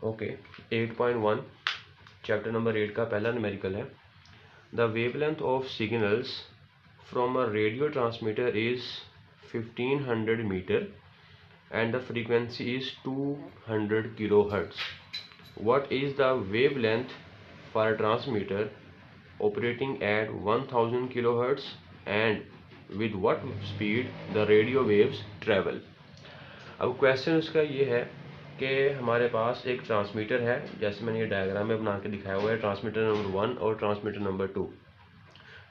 Okay 8.1 chapter number 8 का पहला numerical है। The wavelength of signals from a radio transmitter is 1500 metre and the frequency is 200 kilohertz. What is the wavelength for a transmitter operating at 1000 kilohertz and with what speed the radio waves travel? अब question उसका ये है कि हमारे पास एक transmitter है, जैसे मैंने ये डायग्राम में बना के दिखाया हुआ है, ट्रांसमीटर नंबर 1 और ट्रांसमीटर नंबर 2।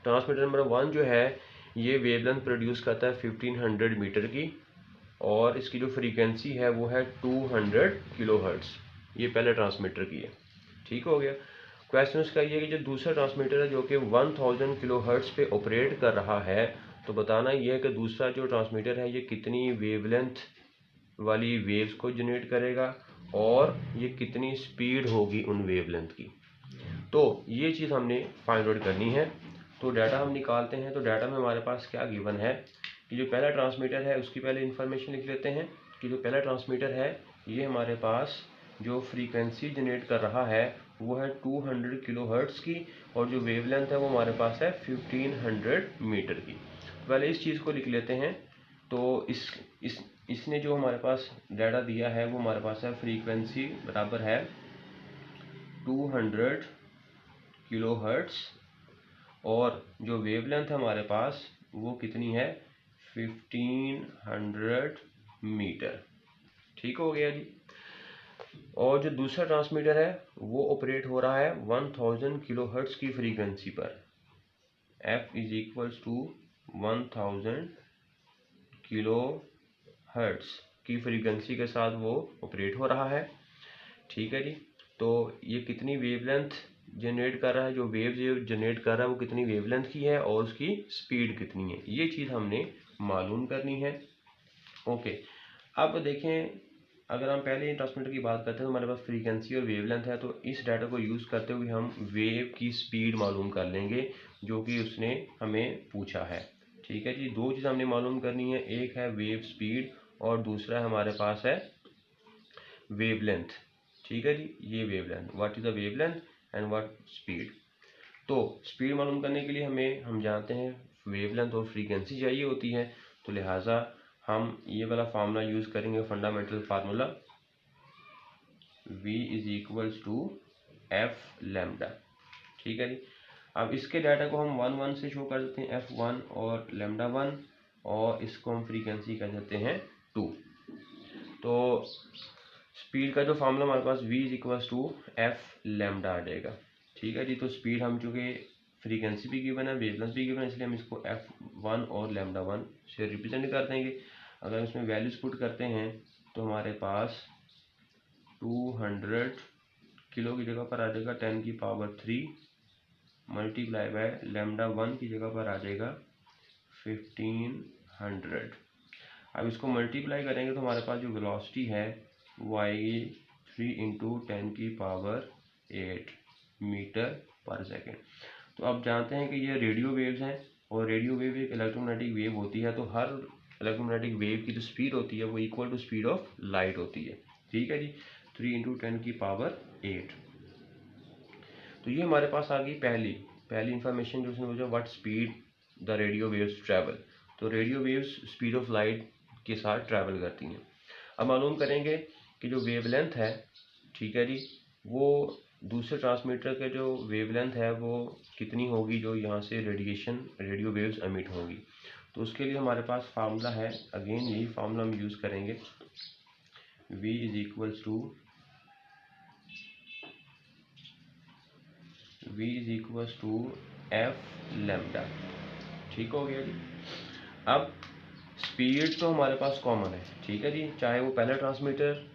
ट्रांसमीटर नंबर 1 जो है ये वेवलेंथ प्रोड्यूस करता है 1500 मीटर की, और इसकी जो फ्रीक्वेंसी है वो है 200 किलोहर्ट्ज़। ये पहले ट्रांसमीटर की है, ठीक हो गया। क्वेश्चन उसका ये है कि जो दूसरा ट्रांसमीटर है जो कि 1000 किलोहर्ट्ज़ पे ऑपरेट कर रहा है, तो बताना ये है कि दूसरा जो ट्रांसमीटर है ये कितनी वेवलेंथ वाली वेव्स को जनरेट करेगा और ये कितनी स्पीड होगी उन वेवलेंथ की। तो ये चीज़ हमने फाइंड आउट करनी है। तो डाटा हम निकालते हैं। तो डाटा में हमारे पास क्या गिवन है कि जो पहला ट्रांसमीटर है उसकी पहले इन्फॉर्मेशन लिख लेते हैं कि जो पहला ट्रांसमीटर है ये हमारे पास जो फ्रीक्वेंसी जनरेट कर रहा है वो है 200 किलोहर्ट्ज़ की, और जो वेवलेंथ है वो हमारे पास है 1500 मीटर की। पहले इस चीज़ को लिख लेते हैं। तो इसने जो हमारे पास डाटा दिया है वो हमारे पास है फ्रीक्वेंसी बराबर है 200 किलोहर्ट्ज़, और जो वेवलेंथ है हमारे पास वो कितनी है 1500 मीटर, ठीक हो गया जी। और जो दूसरा ट्रांसमीटर है वो ऑपरेट हो रहा है 1000 किलोहर्ट्ज़ की फ्रीक्वेंसी पर। F is equals to 1000 kilohertz की फ्रीक्वेंसी के साथ वो ऑपरेट हो रहा है, ठीक है जी। तो ये कितनी वेवलेंथ जनरेट कर रहा है, जो वेव जनरेट कर रहा है वो कितनी वेवलेंथ की है और उसकी स्पीड कितनी है, ये चीज़ हमने मालूम करनी है। ओके, अब देखें, अगर हम पहले ट्रांसमीटर की बात करते हैं तो हमारे पास फ्रीक्वेंसी और वेवलेंथ है, तो इस डाटा को यूज़ करते हुए हम वेव की स्पीड मालूम कर लेंगे जो कि उसने हमें पूछा है, ठीक है जी। दो चीज़ हमने मालूम करनी है, एक है वेव स्पीड और दूसरा हमारे पास है वेवलेंथ, ठीक है जी। ये wavelength, what is the wavelength and what speed. तो स्पीड मालूम करने के लिए हम जानते हैं वेवलेंथ और फ्रीक्वेंसी चाहिए होती है, तो लिहाजा हम ये वाला फार्मूला यूज़ करेंगे, fundamental formula V is equals to F lambda, ठीक है जी। अब इसके डाटा को हम 1 1 से शो कर देते हैं, F1 और लैम्डा 1, और इसको हम फ्रीक्वेंसी कह देते हैं 2। तो स्पीड का जो फार्मूला हमारे पास V is equals to F lambda आ जाएगा, ठीक है जी। तो स्पीड हम चूँकि फ्रीक्वेंसी भी गिवन है, वेवलेंथ भी गिवन है, इसलिए हम इसको F1 और लैम्डा 1 से रिप्रेजेंट कर देंगे। अगर इसमें वैल्यूज पुट करते हैं तो हमारे पास 200 किलो की जगह पर आ जाएगा 10 की पावर 3 मल्टीप्लाई बाय लैम्डा 1 की जगह पर आ जाएगा 1500। अब इसको मल्टीप्लाई करेंगे तो हमारे पास जो वेलोसिटी है वो आएगी 3 इंटू 10 की पावर 8 मीटर पर सेकेंड। तो अब जानते हैं कि ये रेडियो वेव्स हैं, और रेडियो वेव एक इलेक्ट्रोमैग्नेटिक वेव होती है, तो हर इलेक्ट्रोमैग्नेटिक वेव की जो स्पीड होती है वो equal to speed of light होती है, ठीक है जी। 3 इंटू 10 की पावर 8। तो ये हमारे पास आ गई पहली इंफॉर्मेशन जो उसने पूछा, what speed the radio waves travel. तो radio waves speed of light के साथ ट्रैवल करती हैं। अब मालूम करेंगे कि जो वेवलेंथ है, ठीक है जी, वो दूसरे ट्रांसमीटर के जो वेवलेंथ है वो कितनी होगी जो यहाँ से रेडियो वेव्स एमिट होंगी। तो उसके लिए हमारे पास फार्मूला है, अगेन यही फार्मूला हम यूज़ करेंगे, V is equals to F lambda, ठीक हो गया जी। अब स्पीड तो हमारे पास कॉमन है, ठीक है जी, चाहे वो पहले ट्रांसमीटर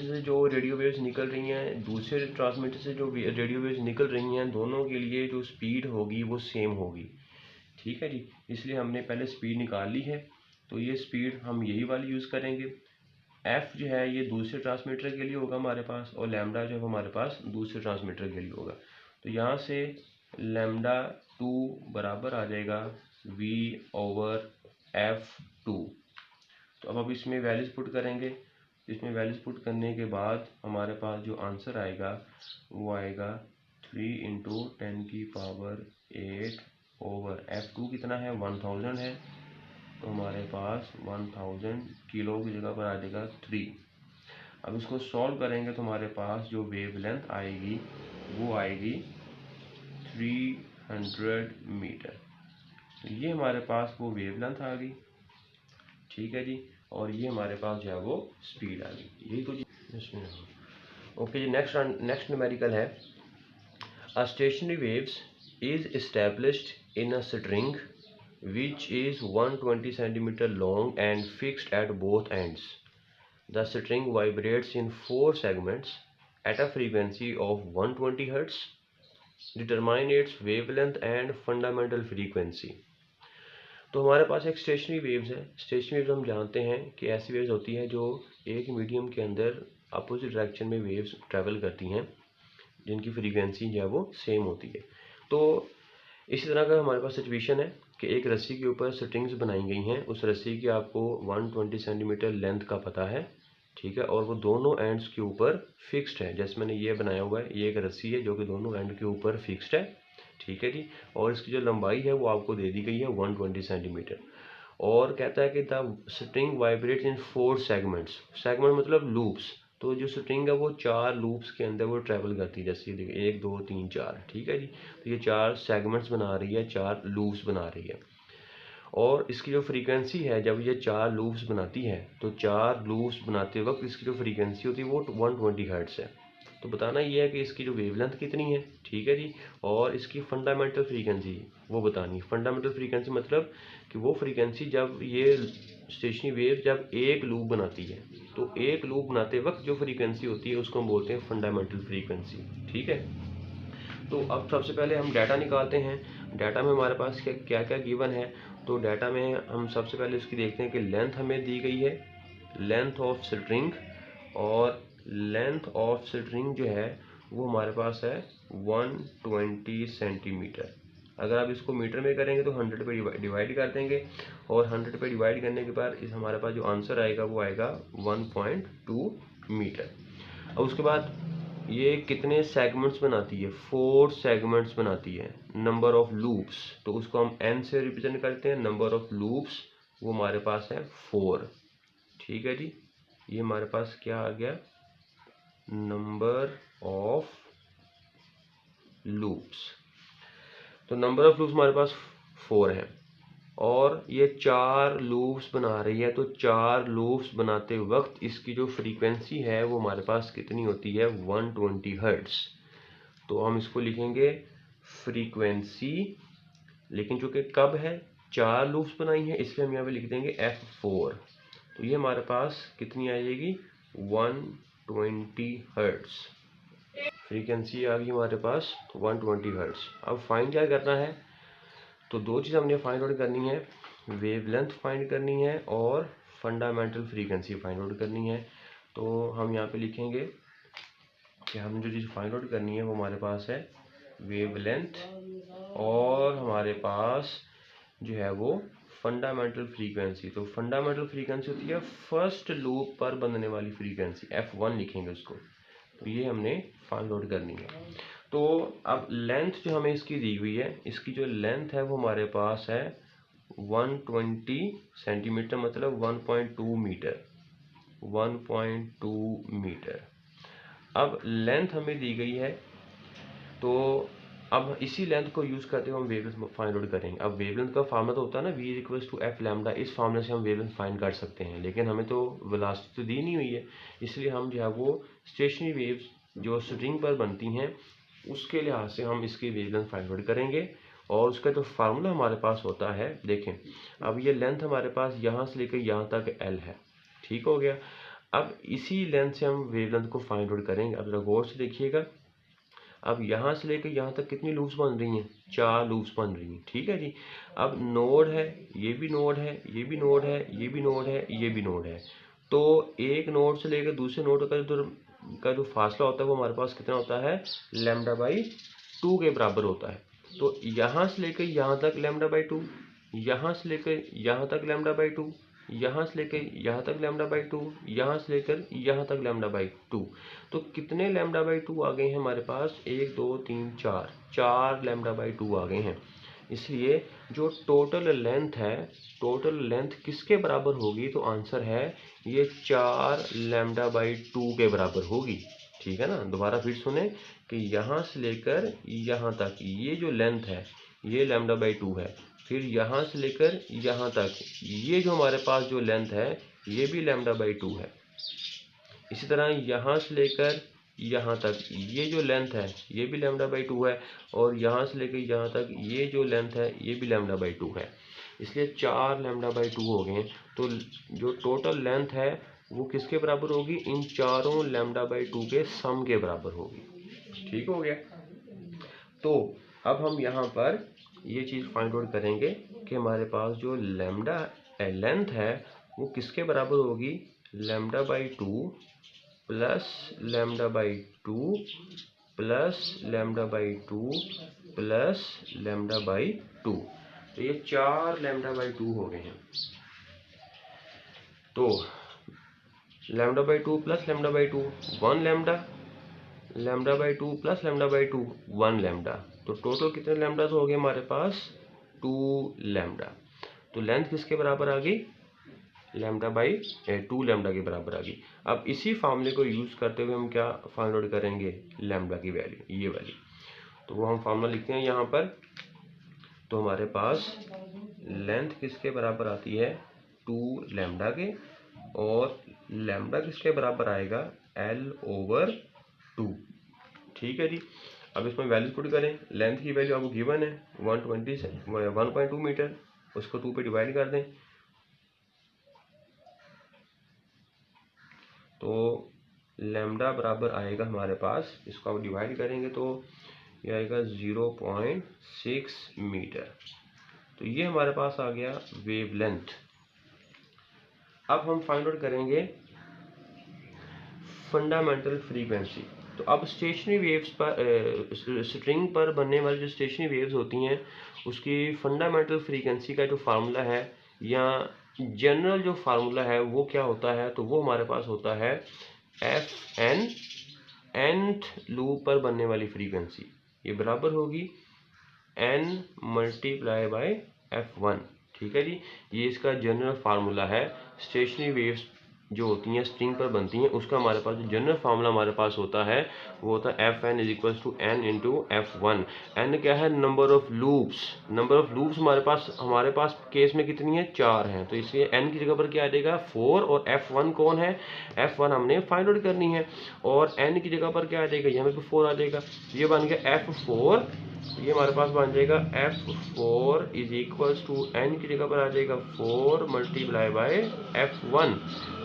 से जो रेडियो वेव्स निकल रही हैं, दूसरे ट्रांसमीटर से जो रेडियो वेव्स निकल रही हैं, दोनों के लिए जो स्पीड होगी वो सेम होगी, ठीक है जी। इसलिए हमने पहले स्पीड निकाल ली है, तो ये स्पीड हम यही वाली यूज़ करेंगे। F जो है ये दूसरे ट्रांसमीटर के लिए होगा हमारे पास, और लैम्डा जो है हमारे पास दूसरे ट्रांसमीटर के लिए होगा। तो यहाँ से लैम्डा 2 बराबर आ जाएगा V/F2। तो अब इसमें वैल्यूज पुट करेंगे, इसमें वैल्यूज पुट करने के बाद हमारे पास जो आंसर आएगा वो आएगा 3 × 10⁸ ओवर F2 कितना है 1000 है, तो हमारे पास 1000 किलो की जगह पर आ जाएगा 3। अब इसको सॉल्व करेंगे तो हमारे पास जो वेवलेंथ आएगी वो आएगी 300 मीटर। तो ये हमारे पास वो वेवलेंथ आ गई, ठीक है जी, और ये हमारे पास जो है वो स्पीड आ गई। यही तो जी ओके जी। नेक्स्ट न्यूमेरिकल है a stationary waves is established in a string which is 120 centimeter long and fixed at both ends. The string vibrates in 4 segments at a frequency of 120 Hz. Determine its wavelength and fundamental frequency. तो हमारे पास एक stationery waves है। Stationery waves हम जानते हैं कि ऐसी waves होती हैं जो एक मीडियम के अंदर अपोजिट डायरेक्शन में वेव्स ट्रैवल करती हैं, जिनकी फ्रीक्वेंसी जो है वो सेम होती है। तो इसी तरह का हमारे पास सिचुएशन है कि एक रस्सी के ऊपर स्ट्रिंग्स बनाई गई हैं। उस रस्सी की आपको 120 सेंटीमीटर लेंथ का पता है, ठीक है, और वो दोनों एंड्स के ऊपर फिक्स्ड है। जैसे मैंने ये बनाया हुआ है, ये एक रस्सी है जो कि दोनों एंड के ऊपर फिक्स्ड है, ठीक है जी, और इसकी जो लंबाई है वो आपको दे दी गई है 120 सेंटीमीटर। और कहता है कि the string vibrates in 4 segments. Segment मतलब लूप्स। तो जो स्ट्रिंग है वो 4 लूप्स के अंदर वो ट्रैवल करती है, जैसे देखिए 1 2 3 4, ठीक है जी। तो ये 4 सेगमेंट्स बना रही है, 4 लूप्स बना रही है। और इसकी जो फ्रीक्वेंसी है, जब ये 4 लूप्स बनाती है तो 4 लूप्स बनाते वक्त इसकी जो फ्रीक्वेंसी होती है वो 120 हर्ट्ज है। तो बताना ये है कि इसकी जो वेवलेंथ कितनी है, ठीक है जी, और इसकी फंडामेंटल फ्रीक्वेंसी वो बतानी। फंडामेंटल फ्रीक्वेंसी मतलब कि वो फ्रीक्वेंसी जब ये स्टेशनरी वेव जब एक लूप बनाती है, तो एक लूप बनाते वक्त जो फ्रीक्वेंसी होती है उसको हम बोलते हैं फंडामेंटल फ्रीक्वेंसी, ठीक है। तो अब सबसे पहले हम डाटा निकालते हैं। डाटा में हमारे पास क्या क्या गिवन है। तो डाटा में हम सबसे पहले इसकी देखते हैं कि लेंथ हमें दी गई है, लेंथ ऑफ स्ट्रिंग, और लेंथ ऑफ स्ट्रिंग जो है वो हमारे पास है 120 सेंटीमीटर। अगर आप इसको मीटर में करेंगे तो 100 पे डिवाइड कर देंगे, और 100 पे डिवाइड करने के बाद इस हमारे पास जो आंसर आएगा वो आएगा 1.2 मीटर। अब उसके बाद ये कितने सेगमेंट्स बनाती है, 4 सेगमेंट्स बनाती है। नंबर ऑफ लूप्स, तो उसको हम n से रिप्रेजेंट करते हैं। नंबर ऑफ लूप्स वो हमारे पास है 4, ठीक है जी। ये हमारे पास क्या आ गया, नंबर ऑफ लूप्स। तो नंबर ऑफ लूप्स हमारे पास 4 है, और ये 4 लूप्स बना रही है। तो 4 लूप्स बनाते वक्त इसकी जो फ्रीक्वेंसी है वो हमारे पास कितनी होती है, 120 हर्ट्ज। तो हम इसको लिखेंगे फ्रीक्वेंसी, लेकिन चूंकि कब है, 4 लूप्स बनाई है, इसलिए हम यहाँ पे लिख देंगे F4। तो ये हमारे पास कितनी आ जाएगी, 120 हर्ट्ज। फ्रीक्वेंसी आ गई हमारे पास 120 हर्ट्ज। अब फाइंड क्या करना है, तो 2 चीज़ हमने फाइंड आउट करनी है, वेवलेंथ फाइंड करनी है और फंडामेंटल फ्रीक्वेंसी फाइंड आउट करनी है। तो हम यहाँ पे लिखेंगे कि हमने जो चीज़ फाइंड आउट करनी है वो हमारे पास है वेवलेंथ, और हमारे पास जो है वो फंडामेंटल फ्रीक्वेंसी। तो फंडामेंटल फ्रीक्वेंसी होती है फर्स्ट लूप पर बनने वाली फ्रीक्वेंसी, F1 लिखेंगे उसको। तो ये हमने फाइंड आउट करनी है। तो अब लेंथ जो हमें इसकी दी हुई है, इसकी जो लेंथ है वो हमारे पास है 120 सेंटीमीटर, मतलब 1.2 मीटर, 1.2 मीटर। अब लेंथ हमें दी गई है, तो अब इसी लेंथ को यूज़ करते हुए हम वेवलेंथ फाइंड आउट करेंगे। अब वेवलेंथ का फार्मूला तो होता है ना, v = f लैम्डा। इस फार्मूले से हम वेवलेंथ फाइंड कर सकते हैं, लेकिन हमें तो वेलोसिटी तो दी नहीं हुई है, इसलिए हम जो है वो स्टेशनरी वेव्स जो स्ट्रिंग पर बनती हैं उसके लिहाज से हम इसकी वेवलेंथ फाइंड आउट करेंगे। और उसका जो फार्मूला हमारे पास होता है, देखें अब ये लेंथ हमारे पास यहाँ से लेकर यहाँ तक l है, ठीक हो गया। अब इसी लेंथ से हम वेवलेंथ को फाइंड आउट करेंगे। अब जरा गौर से देखिएगा, अब यहाँ से लेकर यहाँ तक कितनी लूप्स बन रही हैं, 4 लूप्स बन रही हैं, ठीक है जी। अब नोड है, ये भी नोड है, ये भी नोड है, ये भी नोड है, ये भी नोड है। तो एक नोड से लेकर दूसरे नोड का जो फासला होता है वो हमारे पास कितना होता है, λ/2 के बराबर होता है। तो यहाँ से लेकर यहाँ तक λ/2, यहाँ से लेकर यहाँ तक λ/2, यहाँ से लेकर यहाँ तक लैम्डा बाई 2, यहाँ से लेकर यहाँ तक लैम्डा बाई 2। तो कितने लैम्डा बाई 2 आ गए हैं हमारे पास? 1 2 3 4, 4 लैम्डा बाई 2 आ गए हैं। इसलिए जो टोटल लेंथ है, टोटल लेंथ किसके बराबर होगी? तो आंसर है ये 4 लैम्डा बाई 2 के बराबर होगी। ठीक है ना। दोबारा फिर सुने कि यहाँ से लेकर यहाँ तक ये जो लेंथ है ये लैम्डा बाई 2 है। फिर यहाँ से लेकर यहाँ तक ये जो हमारे पास जो लेंथ है ये भी लैम्डा बाई 2 है। इसी तरह यहाँ से लेकर यहाँ तक ये जो लेंथ है ये भी लैम्डा बाई 2 है, और यहाँ से लेकर यहाँ तक ये जो लेंथ है ये भी लैम्डा बाई 2 है। इसलिए 4 लैम्डा बाई 2 हो गए। तो जो टोटल लेंथ है वो किसके बराबर होगी? इन चारों लैम्डा बाई 2 के सम के बराबर होगी। ठीक हो गया। तो अब हम यहाँ पर ये चीज़ फाइंड आउट करेंगे कि हमारे पास जो लैम्डा लेंथ है वो किसके बराबर होगी? Lambda by 2 plus lambda by 2 plus lambda by 2 plus lambda by 2। तो ये 4 लैम्डा बाई 2 हो गए हैं। तो lambda by 2 plus lambda by 2 1 lambda, lambda by 2 plus lambda by 2 1 lambda. तो टोटल कितने लैम्डा हो गए हमारे पास? 2 लैम्डा। तो लेंथ किसके बराबर आ गई? लैम्डा बाई 2 लैम्डा के बराबर आ गई। अब इसी फार्मूले को यूज़ करते हुए हम क्या फाइंड आउट करेंगे? लैम्डा की वैल्यू, ये वाली। तो वो हम फार्मूला लिखते हैं यहाँ पर। तो हमारे पास लेंथ किसके बराबर आती है? 2 लैम्डा के, और लैम्डा किसके बराबर आएगा? L/2। ठीक है जी। अब इसमें वैल्यू पुट करें। लेंथ की वैल्यू आपको गिवन है 1.2 मीटर, उसको 2 पे डिवाइड कर दें। तो लैम्डा बराबर आएगा हमारे पास, इसको आप डिवाइड करेंगे तो ये आएगा 0.6 मीटर। तो ये हमारे पास आ गया वेवलेंथ। अब हम फाइंड आउट करेंगे फंडामेंटल फ्रीक्वेंसी। तो अब स्टेशनरी वेव्स पर स्ट्रिंग पर बनने वाली जो स्टेशनरी वेव्स होती हैं उसकी फंडामेंटल फ्रीक्वेंसी का जो फार्मूला है या जनरल जो फार्मूला है वो क्या होता है? तो वो हमारे पास होता है Fn, nth लूप पर बनने वाली फ्रीक्वेंसी, ये बराबर होगी n मल्टीप्लाई बाय F1। ठीक है जी। ये इसका जनरल फार्मूला है। स्टेशनरी वेव्स जो होती हैं स्ट्रिंग पर बनती हैं उसका हमारे पास जो जनरल फार्मूला हमारे पास होता है वो होता है Fn is equal to n into F1। n क्या है? Number of loops. Number of loops हमारे पास केस में कितनी है? 4 हैं। तो इसलिए n की जगह पर क्या आ जाएगा? 4। और F1 कौन है? F1 हमने फाइंड आउट करनी है, और n की जगह पर क्या आ जाएगा? यहाँ पे 4 आ जाएगा। ये बन गया F4। ये हमारे पास बन जाएगा F4 is equal to n की जगह पर आ जाएगा 4 मल्टीप्लाई बाय F1।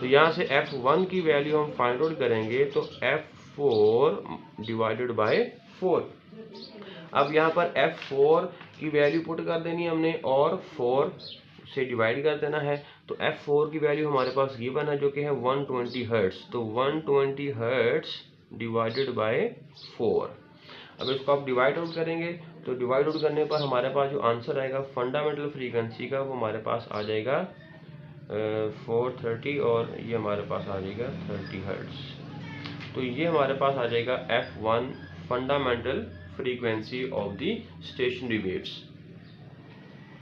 तो यहाँ से F1 की वैल्यू हम फाइंड आउट करेंगे तो F4 डिवाइडेड बाय 4। अब यहाँ पर F4 की वैल्यू पुट कर देनी है हमने और 4 से डिवाइड कर देना है। तो F4 की वैल्यू हमारे पास गिवन है जो कि है 120 हर्ट्ज। तो 120 हर्ट्ज डिवाइडेड बाय 4। अब इसको आप डिवाइड आउट करेंगे तो डिवाइड आउट करने पर हमारे पास जो आंसर आएगा फंडामेंटल फ्रीक्वेंसी का वो हमारे पास आ जाएगा 430, और ये हमारे पास आ जाएगा 30 हर्ट्ज। तो ये हमारे पास आ जाएगा F1 fundamental frequency of the stationery waves.